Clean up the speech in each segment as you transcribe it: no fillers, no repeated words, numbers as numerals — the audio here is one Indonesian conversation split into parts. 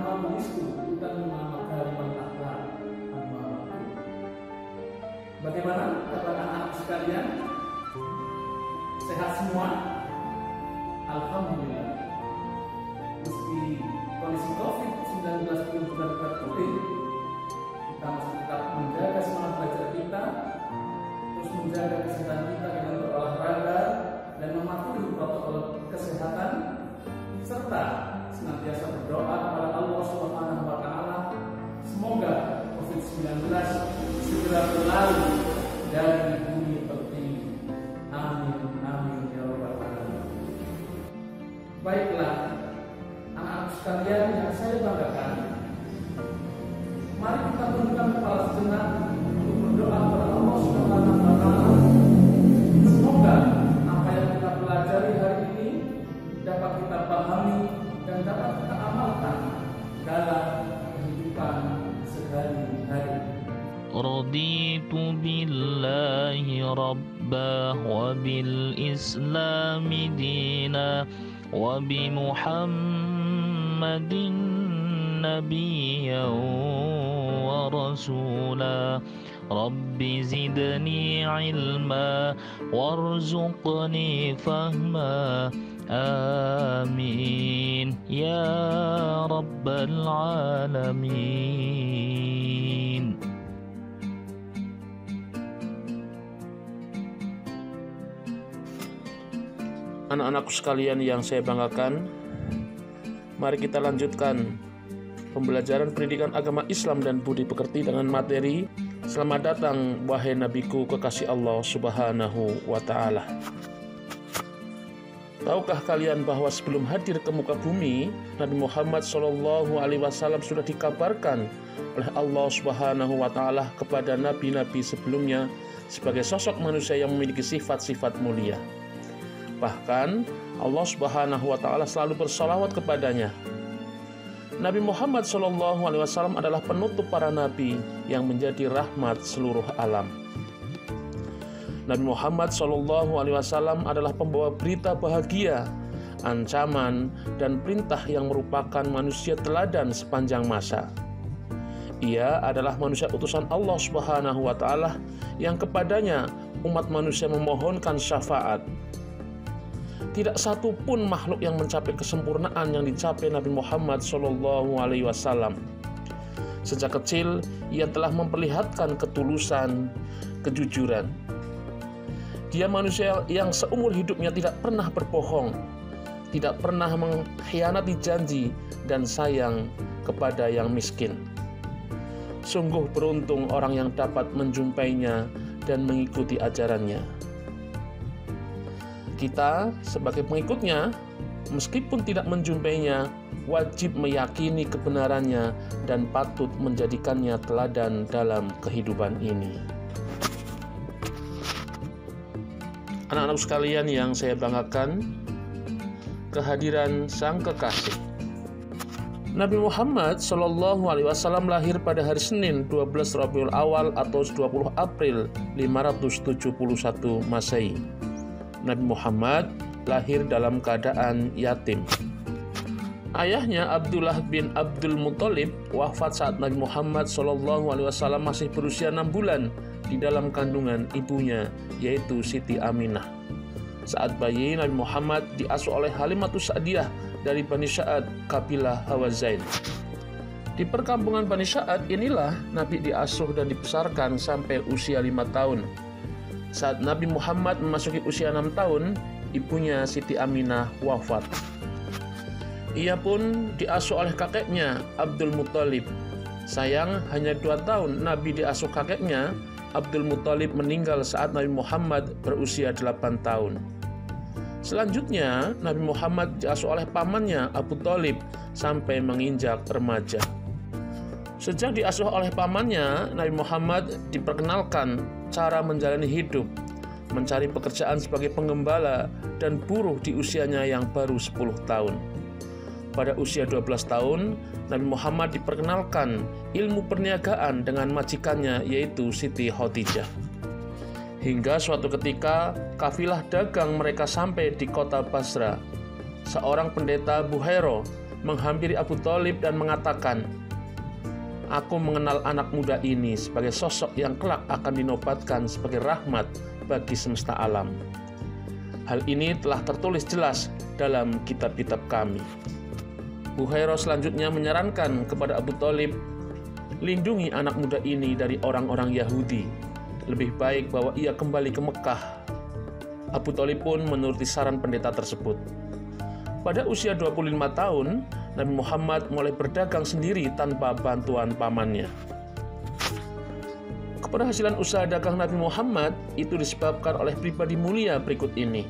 mabulistu bukan makariman akhlak. Bagaimana kabar anak-anak sekalian? Sehat semua? Alhamdulillah. Meski kondisi COVID-19 belum benar-benar pulih, kita masih tetap menjaga semangat belajar kita, terus menjaga kesehatan kita dengan berolahraga dan mematuhi protokol kesehatan, serta senantiasa berdoa kepada Allah Subhanahu wa Ta'ala semoga COVID-19 segera berlalu dari bumi tertinggi. Amin amin ya rabbal alamin. Baiklah, anak-anak sekalian yang saya banggakan, mari kita tundukkan kepala sejenak untuk berdoa kepada Allah Subhanahu wa Ta'ala. Semoga apa yang kita pelajari hari ini dapat kita pahami dan dapat kita amalkan dalam kehidupan sehari-hari. Raditu billahi rabba wa bil islami dina wa bi Muhammadin nabiyyan wa rasula. Rabbi zidni ilma warzuqni fahma. Amin ya rabbal alamin. Anak-anakku sekalian yang saya banggakan, mari kita lanjutkan pembelajaran pendidikan agama Islam dan budi pekerti dengan materi Selamat datang wahai nabiku kekasih Allah Subhanahu wa Ta'ala. Tahukah kalian bahwa sebelum hadir ke muka bumi, Nabi Muhammad SAW sudah dikabarkan oleh Allah Subhanahu wa Ta'ala kepada nabi-nabi sebelumnya sebagai sosok manusia yang memiliki sifat-sifat mulia. Bahkan Allah Subhanahu wa Ta'ala selalu bersalawat kepadanya. Nabi Muhammad SAW adalah penutup para nabi yang menjadi rahmat seluruh alam. Nabi Muhammad SAW adalah pembawa berita bahagia, ancaman, dan perintah yang merupakan manusia teladan sepanjang masa. Ia adalah manusia utusan Allah Subhanahu wa Ta'ala yang kepadanya umat manusia memohonkan syafaat. Tidak satu pun makhluk yang mencapai kesempurnaan yang dicapai Nabi Muhammad SAW. Sejak kecil, ia telah memperlihatkan ketulusan, kejujuran. Dia manusia yang seumur hidupnya tidak pernah berbohong, tidak pernah mengkhianati janji, dan sayang kepada yang miskin. Sungguh beruntung orang yang dapat menjumpainya dan mengikuti ajarannya. Kita sebagai pengikutnya, meskipun tidak menjumpainya, wajib meyakini kebenarannya dan patut menjadikannya teladan dalam kehidupan ini. Anak-anak sekalian yang saya banggakan, kehadiran Sang Kekasih. Nabi Muhammad SAW lahir pada hari Senin 12 Rabiul Awal atau 20 April 571 Masehi. Nabi Muhammad lahir dalam keadaan yatim. Ayahnya Abdullah bin Abdul Muthalib wafat saat Nabi Muhammad SAW masih berusia 6 bulan di dalam kandungan ibunya, yaitu Siti Aminah. Saat bayi, Nabi Muhammad diasuh oleh Halimatus Sa'diyah dari Bani Sa'ad, kabilah Hawazain. Di perkampungan Bani Sa'ad inilah Nabi diasuh dan dibesarkan sampai usia 5 tahun. Saat Nabi Muhammad memasuki usia 6 tahun, ibunya Siti Aminah wafat. Ia pun diasuh oleh kakeknya Abdul Muthalib. Sayang, hanya 2 tahun Nabi diasuh kakeknya, Abdul Muthalib meninggal saat Nabi Muhammad berusia 8 tahun. Selanjutnya, Nabi Muhammad diasuh oleh pamannya Abu Thalib sampai menginjak remaja. Sejak diasuh oleh pamannya, Nabi Muhammad diperkenalkan cara menjalani hidup, mencari pekerjaan sebagai penggembala dan buruh di usianya yang baru 10 tahun. Pada usia 12 tahun, Nabi Muhammad diperkenalkan ilmu perniagaan dengan majikannya, yaitu Siti Khadijah. Hingga suatu ketika, kafilah dagang mereka sampai di kota Basra. Seorang pendeta Buhairo menghampiri Abu Thalib dan mengatakan, "Aku mengenal anak muda ini sebagai sosok yang kelak akan dinobatkan sebagai rahmat bagi semesta alam. Hal ini telah tertulis jelas dalam kitab-kitab kami." Buhairah selanjutnya menyarankan kepada Abu Thalib, "Lindungi anak muda ini dari orang-orang Yahudi. Lebih baik bawa ia kembali ke Mekah." Abu Thalib pun menuruti saran pendeta tersebut. Pada usia 25 tahun, Nabi Muhammad mulai berdagang sendiri tanpa bantuan pamannya. Keberhasilan usaha dagang Nabi Muhammad itu disebabkan oleh pribadi mulia berikut ini.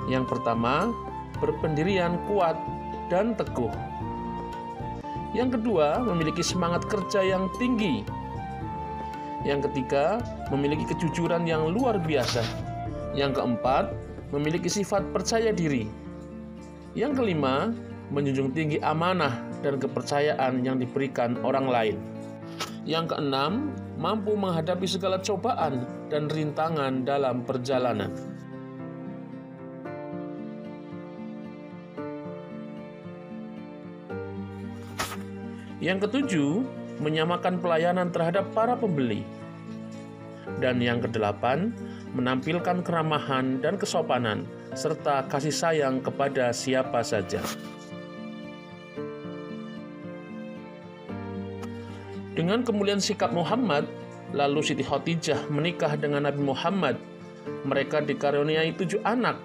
Yang pertama, berpendirian kuat dan teguh. Yang kedua, memiliki semangat kerja yang tinggi. Yang ketiga, memiliki kejujuran yang luar biasa. Yang keempat, memiliki sifat percaya diri. Yang kelima, menjunjung tinggi amanah dan kepercayaan yang diberikan orang lain. Yang keenam, mampu menghadapi segala cobaan dan rintangan dalam perjalanan. Yang ketujuh, menyamakan pelayanan terhadap para pembeli. Dan yang kedelapan, menampilkan keramahan dan kesopanan, serta kasih sayang kepada siapa saja. Dengan kemuliaan sikap Muhammad, lalu Siti Khadijah menikah dengan Nabi Muhammad. Mereka dikaruniai 7 anak,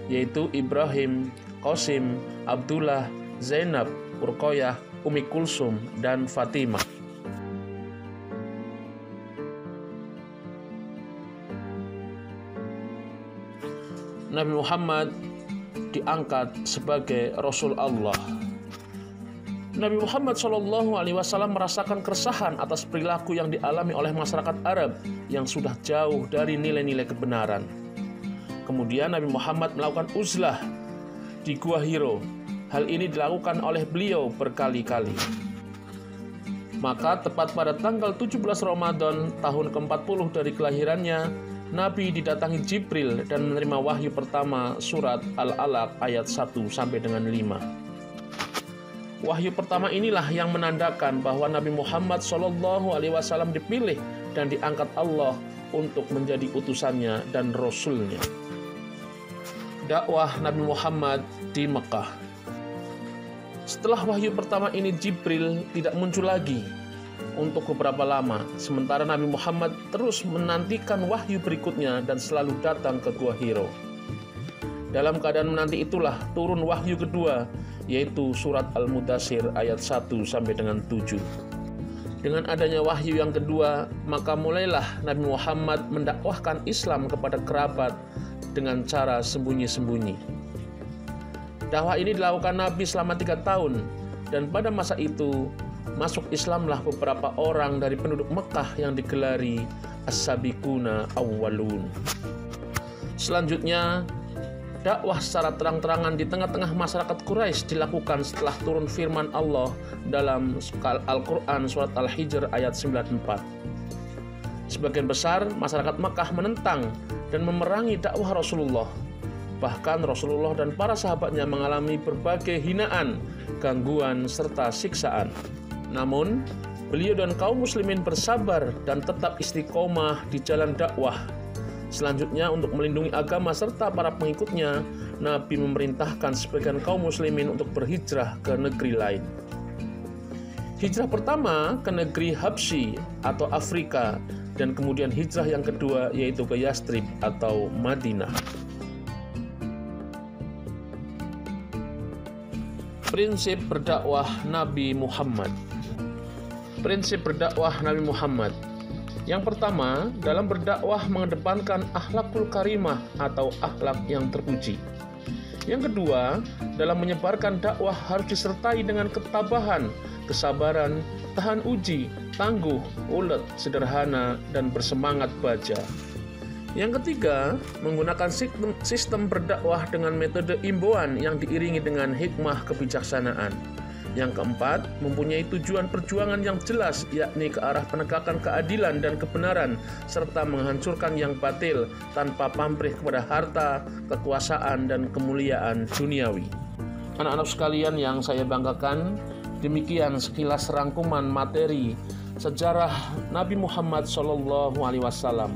yaitu Ibrahim, Qasim, Abdullah, Zainab, Ruqayyah, Ummi Kulsum, dan Fatimah. Nabi Muhammad diangkat sebagai Rasul Allah. Nabi Muhammad SAW merasakan keresahan atas perilaku yang dialami oleh masyarakat Arab yang sudah jauh dari nilai-nilai kebenaran. Kemudian Nabi Muhammad melakukan uzlah di Gua Hiro. Hal ini dilakukan oleh beliau berkali-kali. Maka tepat pada tanggal 17 Ramadan tahun ke-40 dari kelahirannya, Nabi didatangi Jibril dan menerima wahyu pertama surat Al-Alaq ayat 1 sampai dengan 5. Wahyu pertama inilah yang menandakan bahwa Nabi Muhammad SAW dipilih dan diangkat Allah untuk menjadi utusannya dan Rasulnya. Dakwah Nabi Muhammad di Mekah. Setelah wahyu pertama ini, Jibril tidak muncul lagi untuk beberapa lama, sementara Nabi Muhammad terus menantikan wahyu berikutnya dan selalu datang ke Gua Hiro. Dalam keadaan menanti itulah turun wahyu kedua, yaitu surat Al-Mudaththir ayat 1 sampai dengan 7. Dengan adanya wahyu yang kedua, maka mulailah Nabi Muhammad mendakwahkan Islam kepada kerabat dengan cara sembunyi-sembunyi. Dakwah ini dilakukan Nabi selama 3 tahun, dan pada masa itu masuk Islamlah beberapa orang dari penduduk Mekah yang digelari As-Sabiquna Awwalun. Selanjutnya, dakwah secara terang-terangan di tengah-tengah masyarakat Quraisy dilakukan setelah turun firman Allah dalam Al-Quran surat Al-Hijr ayat 94. Sebagian besar masyarakat Mekah menentang dan memerangi dakwah Rasulullah. Bahkan Rasulullah dan para sahabatnya mengalami berbagai hinaan, gangguan, serta siksaan. Namun, beliau dan kaum muslimin bersabar dan tetap istiqomah di jalan dakwah. Selanjutnya, untuk melindungi agama serta para pengikutnya, Nabi memerintahkan sebagian kaum muslimin untuk berhijrah ke negeri lain. Hijrah pertama ke negeri Habsyi atau Afrika, dan kemudian hijrah yang kedua yaitu ke Yastrib atau Madinah. Prinsip berdakwah Nabi Muhammad. Prinsip berdakwah Nabi Muhammad. Yang pertama, dalam berdakwah mengedepankan akhlakul karimah atau akhlak yang terpuji. Yang kedua, dalam menyebarkan dakwah harus disertai dengan ketabahan, kesabaran, tahan uji, tangguh, ulet, sederhana, dan bersemangat baja. Yang ketiga, menggunakan sistem berdakwah dengan metode imbauan yang diiringi dengan hikmah kebijaksanaan. Yang keempat, mempunyai tujuan perjuangan yang jelas, yakni ke arah penegakan keadilan dan kebenaran, serta menghancurkan yang batil tanpa pamrih kepada harta, kekuasaan, dan kemuliaan duniawi. Anak-anak sekalian yang saya banggakan, demikian sekilas rangkuman materi sejarah Nabi Muhammad SAW.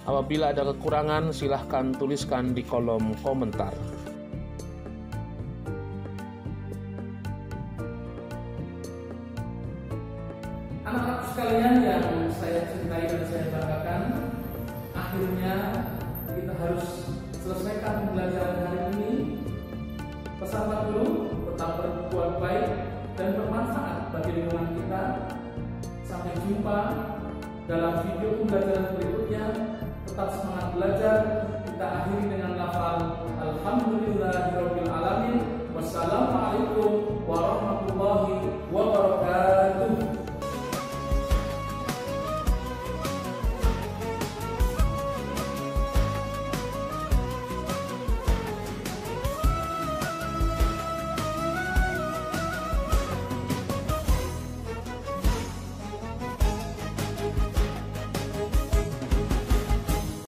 Apabila ada kekurangan, silahkan tuliskan di kolom komentar. Anak-anak sekalian yang saya cintai dan saya banggakan, akhirnya kita harus selesaikan pembelajaran hari ini. Pesan Pak Guru, tetap berbuat baik dan bermanfaat bagi lingkungan kita. Sampai jumpa dalam video pembelajaran berikutnya. Tetap semangat belajar. Kita akhiri dengan lafaz